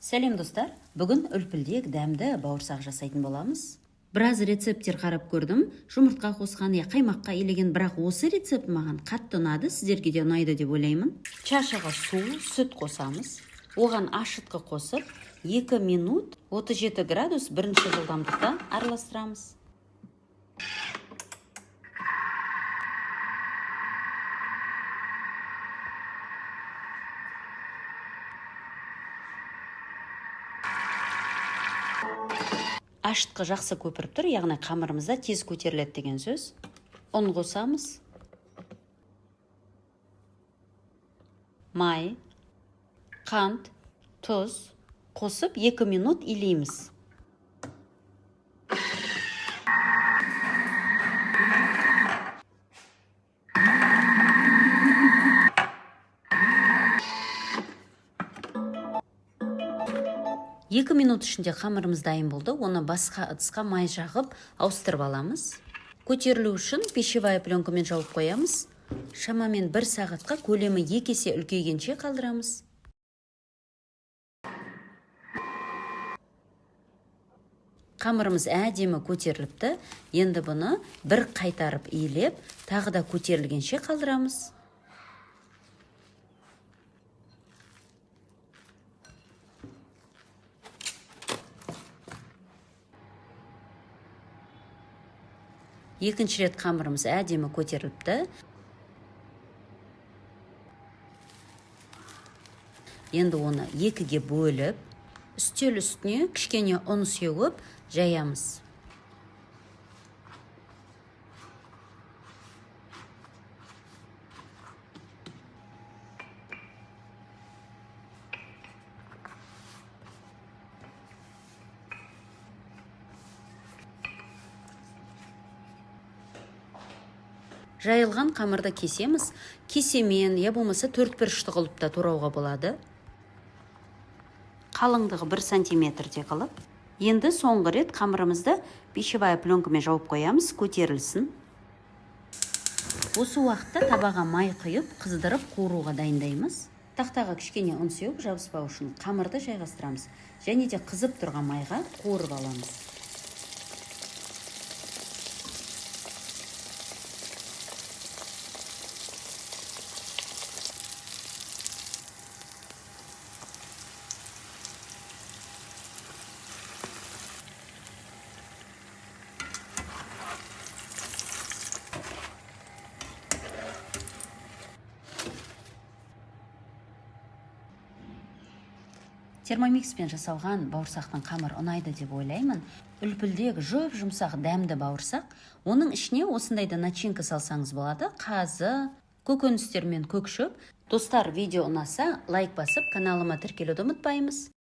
Сәлем достар, бүгін үлпілдек дәмді бауырсақ жасайтын боламыз. Біраз рецепттер қарап көрдім, жұмыртқа қосқан, қаймаққа илеген, бірақ осы рецепт маған қатты ұнады, сіздерге де ұнайды деп ойлаймын. Чашаға су, сүт қосамыз. Оған ашытқы қосып, 2 минут 37 градус бірінші жылдамдықта араластырамыз. Ашытқы жақсы көпіріп тұр, яғни қамырымызда тез көтеріледі деген сөз. Ұн қосамыз. Май, қант, тұз қосып 2 минут илейміз. Екі минут ішінде қамырымыз дайын болды. Оны басқа ыдысқа май жағып, ауыстырып аламыз. Көтерілу үшін пищевая пленкамен жауып қоямыз. Шамамен 1 сағатқа көлемі 2 есе үлкейгенше қалдырамыз. Қамырымыз әдемі көтеріліпті. Енді бұны бір қайтарып иілеп, тағы да көтерілгенше қалдырамыз. Екінші рет қамырымыз әдемі көтеріліпті. Енді оны 2-ге бөліп, үстел үстіне кішкене ұн сеуіп жаямыз. Жайылған қамырды кесеміз. Кесемен, я болмаса 4-1 қылып та турауға болады. Қалыңдығы 1 сантиметрде қылып. Енді соңғы рет қамырымызды пищевая пленкамен жауып қоямыз, көтерілсін. Осы уақытта табаға май құйып, қыздырып қуыруға дайындаймыз. Тақтаға кішкене ұн сеуіп жабыспау үшін қамырды жайғастырамыз. Және де қызып тұрған майға қуырып аламыз. Термомикспен жасалған бауырсақтың қамыр ұнайды деп ойлаймын. Үлпілдек жұмсақ дәмді бауырсақ. Оның ішіне осындайда начинка салсаңыз болады. Қазы, көкөністер мен көк шөп. Достар, видео ұнаса, лайк басып, каналыма тіркелуді ұмытпаймыз.